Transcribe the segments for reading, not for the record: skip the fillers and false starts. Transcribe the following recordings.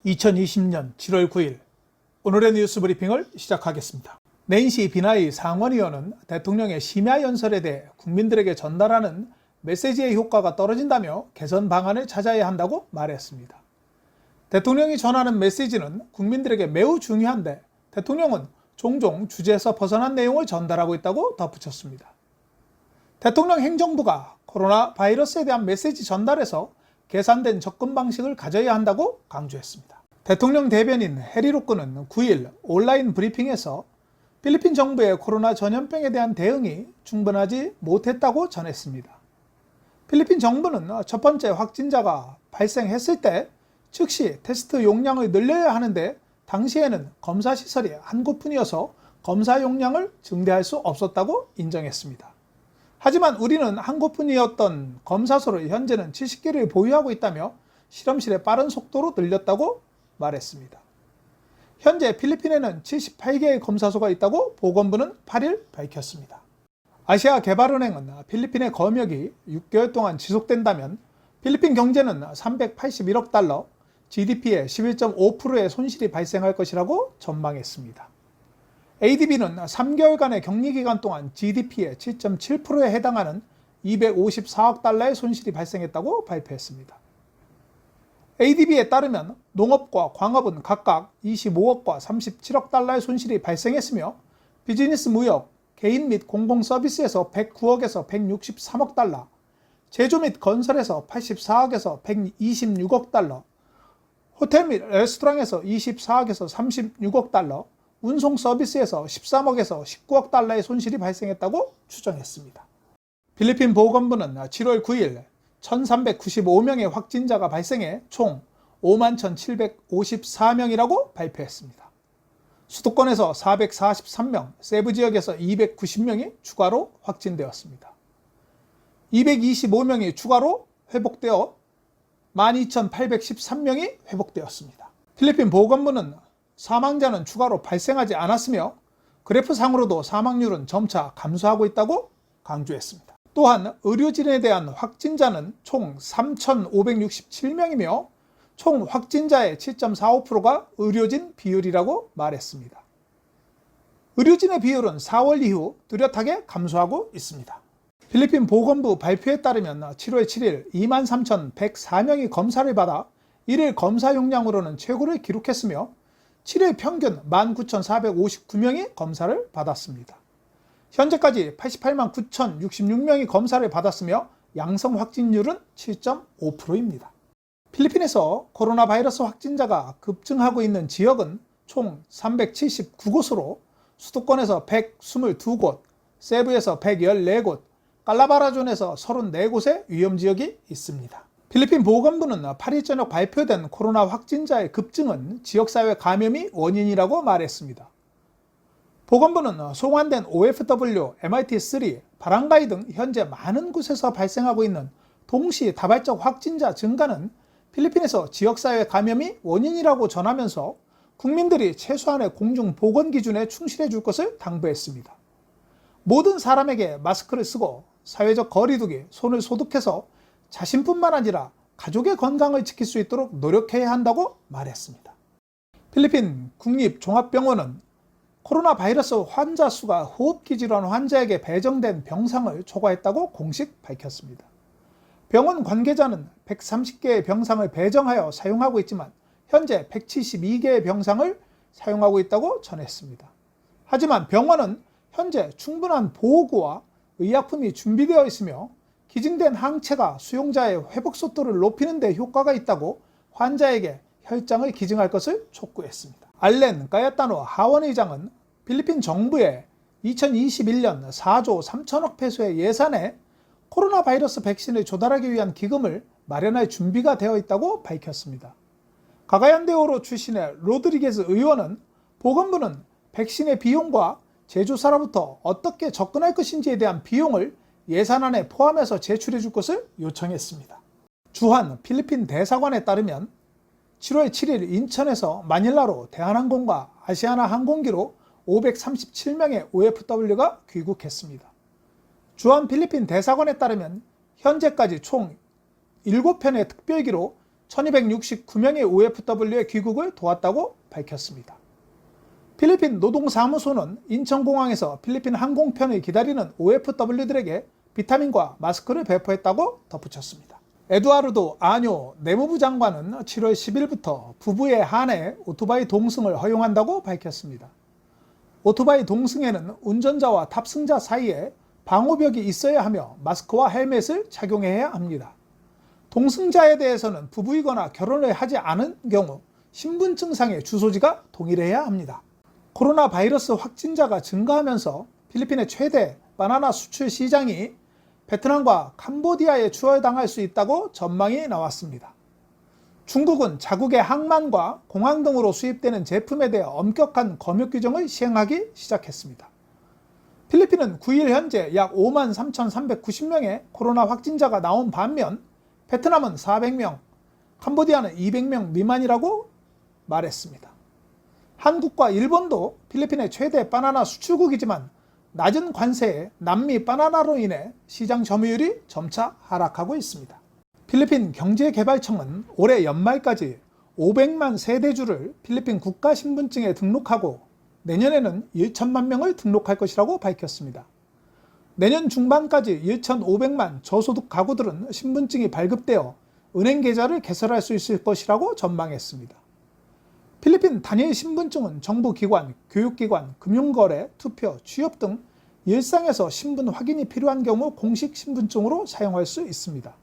2020년 7월 9일 오늘의 뉴스 브리핑을 시작하겠습니다. 낸시 비나이 상원의원은 대통령의 심야 연설에 대해 국민들에게 전달하는 메시지의 효과가 떨어진다며 개선 방안을 찾아야 한다고 말했습니다. 대통령이 전하는 메시지는 국민들에게 매우 중요한데 대통령은 종종 주제에서 벗어난 내용을 전달하고 있다고 덧붙였습니다. 대통령 행정부가 코로나 바이러스에 대한 메시지 전달에서 계산된 접근 방식을 가져야 한다고 강조했습니다. 대통령 대변인 해리 로크는 9일 온라인 브리핑에서 필리핀 정부의 코로나 전염병에 대한 대응이 충분하지 못했다고 전했습니다. 필리핀 정부는 첫 번째 확진자가 발생했을 때 즉시 테스트 용량을 늘려야 하는데 당시에는 검사 시설이 한 곳뿐이어서 검사 용량을 증대할 수 없었다고 인정했습니다. 하지만 우리는 한 곳뿐이었던 검사소를 현재는 70개를 보유하고 있다며 실험실에 빠른 속도로 늘렸다고 말했습니다. 현재 필리핀에는 78개의 검사소가 있다고 보건부는 8일 밝혔습니다. 아시아개발은행은 필리핀의 검역이 6개월 동안 지속된다면 필리핀 경제는 381억 달러, GDP의 11.5%의 손실이 발생할 것이라고 전망했습니다. ADB는 3개월간의 격리기간 동안 GDP의 7.7%에 해당하는 254억 달러의 손실이 발생했다고 발표했습니다. ADB에 따르면 농업과 광업은 각각 25억과 37억 달러의 손실이 발생했으며 비즈니스 무역, 개인 및 공공서비스에서 109억에서 163억 달러, 제조 및 건설에서 84억에서 126억 달러, 호텔 및 레스토랑에서 24억에서 36억 달러, 운송 서비스에서 13억에서 19억 달러의 손실이 발생했다고 추정했습니다. 필리핀 보건부는 7월 9일 1395명의 확진자가 발생해 총 51,754명이라고 발표했습니다. 수도권에서 443명, 세부 지역에서 290명이 추가로 확진되었습니다. 225명이 추가로 회복되어 12,813명이 회복되었습니다. 필리핀 보건부는 사망자는 추가로 발생하지 않았으며 그래프상으로도 사망률은 점차 감소하고 있다고 강조했습니다. 또한 의료진에 대한 확진자는 총 3,567명이며 총 확진자의 7.45%가 의료진 비율이라고 말했습니다. 의료진의 비율은 4월 이후 뚜렷하게 감소하고 있습니다. 필리핀 보건부 발표에 따르면 7월 7일 23,104명이 검사를 받아 1일 검사 용량으로는 최고를 기록했으며 7일 평균 19,459명이 검사를 받았습니다. 현재까지 88만 9,066명이 검사를 받았으며 양성 확진율은 7.5%입니다. 필리핀에서 코로나 바이러스 확진자가 급증하고 있는 지역은 총 379곳으로 수도권에서 122곳, 세부에서 114곳, 깔라바라존에서 34곳의 위험지역이 있습니다. 필리핀 보건부는 8일 저녁 발표된 코로나 확진자의 급증은 지역사회 감염이 원인이라고 말했습니다. 보건부는 송환된 OFW, MIT3, 바랑가이 등 현재 많은 곳에서 발생하고 있는 동시 다발적 확진자 증가는 필리핀에서 지역사회 감염이 원인이라고 전하면서 국민들이 최소한의 공중보건 기준에 충실해 줄 것을 당부했습니다. 모든 사람에게 마스크를 쓰고 사회적 거리두기, 손을 소독해서 자신뿐만 아니라 가족의 건강을 지킬 수 있도록 노력해야 한다고 말했습니다. 필리핀 국립종합병원은 코로나 바이러스 환자 수가 호흡기 질환 환자에게 배정된 병상을 초과했다고 공식 밝혔습니다. 병원 관계자는 130개의 병상을 배정하여 사용하고 있지만 현재 172개의 병상을 사용하고 있다고 전했습니다. 하지만 병원은 현재 충분한 보호구와 의약품이 준비되어 있으며 기증된 항체가 수용자의 회복 속도를 높이는 데 효과가 있다고 환자에게 혈장을 기증할 것을 촉구했습니다. 알렌 까야타노 하원 의장은 필리핀 정부의 2021년 4조 3천억 페소의 예산에 코로나 바이러스 백신을 조달하기 위한 기금을 마련할 준비가 되어 있다고 밝혔습니다. 가가얀데오로 출신의 로드리게즈 의원은 보건부는 백신의 비용과 제조사로부터 어떻게 접근할 것인지에 대한 비용을 예산안에 포함해서 제출해 줄 것을 요청했습니다. 주한 필리핀 대사관에 따르면 7월 7일 인천에서 마닐라로 대한항공과 아시아나 항공기로 537명의 OFW가 귀국했습니다. 주한 필리핀 대사관에 따르면 현재까지 총 7편의 특별기로 1269명의 OFW의 귀국을 도왔다고 밝혔습니다. 필리핀 노동사무소는 인천공항에서 필리핀 항공편을 기다리는 OFW들에게 비타민과 마스크를 배포했다고 덧붙였습니다. 에두아르도 아뇨 내무부 장관은 7월 10일부터 부부에 한해 오토바이 동승을 허용한다고 밝혔습니다. 오토바이 동승에는 운전자와 탑승자 사이에 방호벽이 있어야 하며 마스크와 헬멧을 착용해야 합니다. 동승자에 대해서는 부부이거나 결혼을 하지 않은 경우 신분증상의 주소지가 동일해야 합니다. 코로나 바이러스 확진자가 증가하면서 필리핀의 최대 바나나 수출 시장이 베트남과 캄보디아에 추월당할 수 있다고 전망이 나왔습니다. 중국은 자국의 항만과 공항 등으로 수입되는 제품에 대해 엄격한 검역 규정을 시행하기 시작했습니다. 필리핀은 9일 현재 약 53,390명의 코로나 확진자가 나온 반면 베트남은 400명, 캄보디아는 200명 미만이라고 말했습니다. 한국과 일본도 필리핀의 최대 바나나 수출국이지만 낮은 관세에 남미 바나나로 인해 시장 점유율이 점차 하락하고 있습니다. 필리핀 경제개발청은 올해 연말까지 500만 세대주를 필리핀 국가신분증에 등록하고 내년에는 1천만 명을 등록할 것이라고 밝혔습니다. 내년 중반까지 1,500만 저소득 가구들은 신분증이 발급되어 은행 계좌를 개설할 수 있을 것이라고 전망했습니다. 필리핀 단일 신분증은 정부기관, 교육기관, 금융거래, 투표, 취업 등 일상에서 신분 확인이 필요한 경우 공식 신분증으로 사용할 수 있습니다.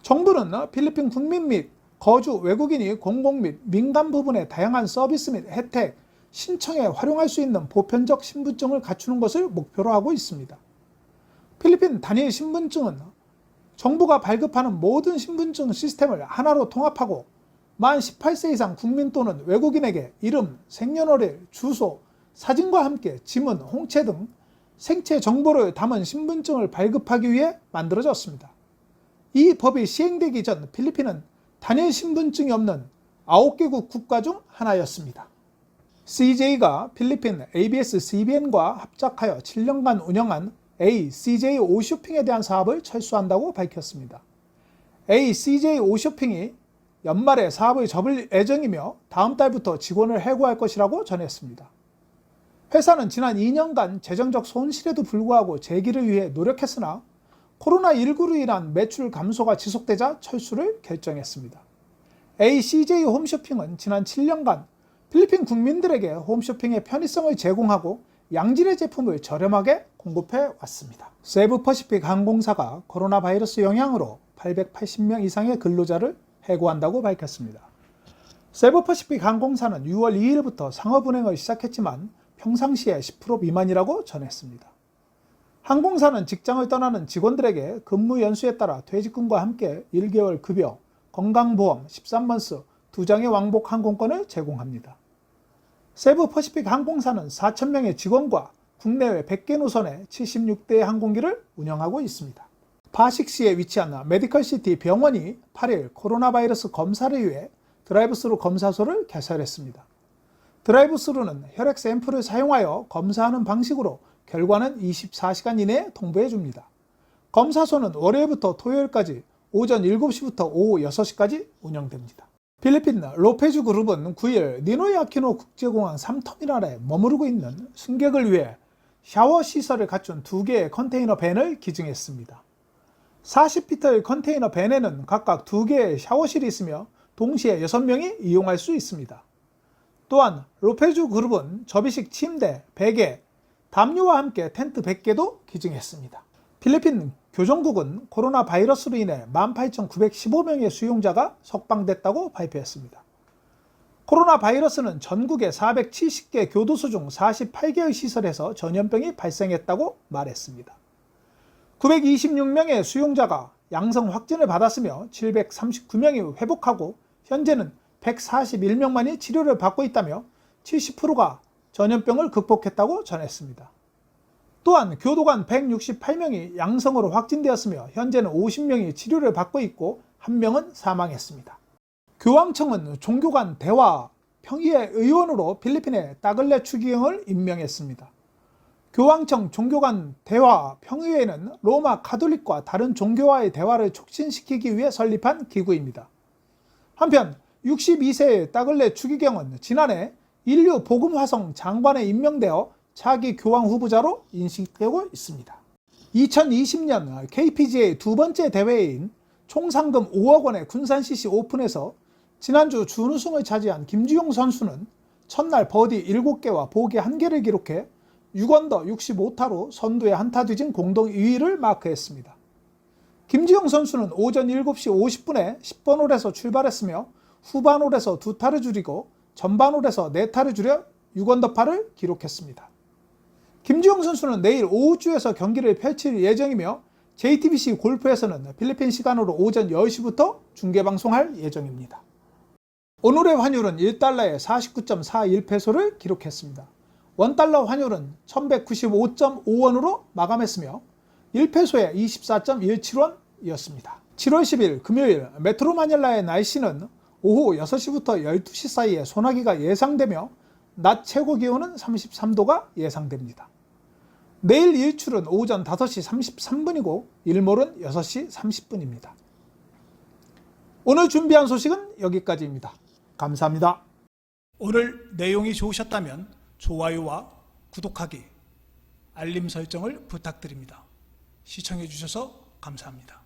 정부는 필리핀 국민 및 거주 외국인이 공공 및 민간 부분의 다양한 서비스 및 혜택, 신청에 활용할 수 있는 보편적 신분증을 갖추는 것을 목표로 하고 있습니다. 필리핀 단일 신분증은 정부가 발급하는 모든 신분증 시스템을 하나로 통합하고 만 18세 이상 국민 또는 외국인에게 이름, 생년월일, 주소, 사진과 함께 지문, 홍채 등 생체 정보를 담은 신분증을 발급하기 위해 만들어졌습니다. 이 법이 시행되기 전 필리핀은 단일 신분증이 없는 9개국 국가 중 하나였습니다. CJ가 필리핀 ABS-CBN과 합작하여 7년간 운영한 ACJ 오쇼핑에 대한 사업을 철수한다고 밝혔습니다. ACJ 오쇼핑이 연말에 사업을 접을 예정이며 다음 달부터 직원을 해고할 것이라고 전했습니다. 회사는 지난 2년간 재정적 손실에도 불구하고 재기를 위해 노력했으나 코로나19로 인한 매출 감소가 지속되자 철수를 결정했습니다. ACJ 홈쇼핑은 지난 7년간 필리핀 국민들에게 홈쇼핑의 편의성을 제공하고 양질의 제품을 저렴하게 공급해 왔습니다. 세부퍼시픽 항공사가 코로나 바이러스 영향으로 880명 이상의 근로자를 해고한다고 밝혔습니다. 세부퍼시픽 항공사는 6월 2일부터 상업운행을 시작했지만 평상시에 10% 미만이라고 전했습니다. 항공사는 직장을 떠나는 직원들에게 근무 연수에 따라 퇴직금과 함께 1개월 급여, 건강보험, 13번스, 2장의 왕복 항공권을 제공합니다. 세부퍼시픽 항공사는 4,000명의 직원과 국내외 100개 노선의 76대의 항공기를 운영하고 있습니다. 파식시에 위치한 메디컬시티 병원이 8일 코로나 바이러스 검사를 위해 드라이브스루 검사소를 개설했습니다. 드라이브스루는 혈액 샘플을 사용하여 검사하는 방식으로 결과는 24시간 이내에 통보해 줍니다. 검사소는 월요일부터 토요일까지 오전 7시부터 오후 6시까지 운영됩니다. 필리핀 로페주 그룹은 9일 니노이 아키노 국제공항 3터미널에 머무르고 있는 승객을 위해 샤워 시설을 갖춘 2개의 컨테이너 밴을 기증했습니다. 40피트의 컨테이너 밴에는 각각 2개의 샤워실이 있으며 동시에 6명이 이용할 수 있습니다. 또한 로페주 그룹은 접이식 침대, 베개, 담요와 함께 텐트 100개도 기증했습니다. 필리핀 교정국은 코로나 바이러스로 인해 18,915명의 수용자가 석방됐다고 발표했습니다. 코로나 바이러스는 전국의 470개 교도소 중 48개의 시설에서 전염병이 발생했다고 말했습니다. 926명의 수용자가 양성 확진을 받았으며 739명이 회복하고 현재는 141명만이 치료를 받고 있다며 70%가 전염병을 극복했다고 전했습니다. 또한 교도관 168명이 양성으로 확진되었으며 현재는 50명이 치료를 받고 있고 1명은 사망했습니다. 교황청은 종교 간 대화 평의회 의원으로 필리핀의 따글레 추기경을 임명했습니다. 교황청 종교 간 대화 평의회는 로마 카톨릭과 다른 종교와의 대화를 촉진시키기 위해 설립한 기구입니다. 한편 62세의 따글레 추기경은 지난해 인류 보금화성 장관에 임명되어 차기 교황 후보자로 인식되고 있습니다. 2020년 KPGA 두 번째 대회인 총 상금 5억 원의 군산 CC 오픈에서 지난주 준우승을 차지한 김주영 선수는 첫날 버디 7개와 보기 1개를 기록해 6언더 65타로 선두에 한타 뒤진 공동 2위를 마크했습니다. 김주영 선수는 오전 7시 50분에 10번 홀에서 출발했으며 후반 홀에서 2타를 줄이고 전반 홀에서 4타를 줄여 6언더파를 기록했습니다. 김주영 선수는 내일 오후주에서 경기를 펼칠 예정이며 JTBC 골프에서는 필리핀 시간으로 오전 10시부터 중계방송할 예정입니다. 오늘의 환율은 1달러에 49.41페소를 기록했습니다. 원달러 환율은 1195.5원으로 마감했으며 1페소에 24.17원이었습니다. 7월 10일 금요일 메트로 마닐라의 날씨는 오후 6시부터 12시 사이에 소나기가 예상되며 낮 최고 기온은 33도가 예상됩니다. 내일 일출은 오전 5시 33분이고 일몰은 6시 30분입니다. 오늘 준비한 소식은 여기까지입니다. 감사합니다. 오늘 내용이 좋으셨다면 좋아요와 구독하기, 알림 설정을 부탁드립니다. 시청해 주셔서 감사합니다.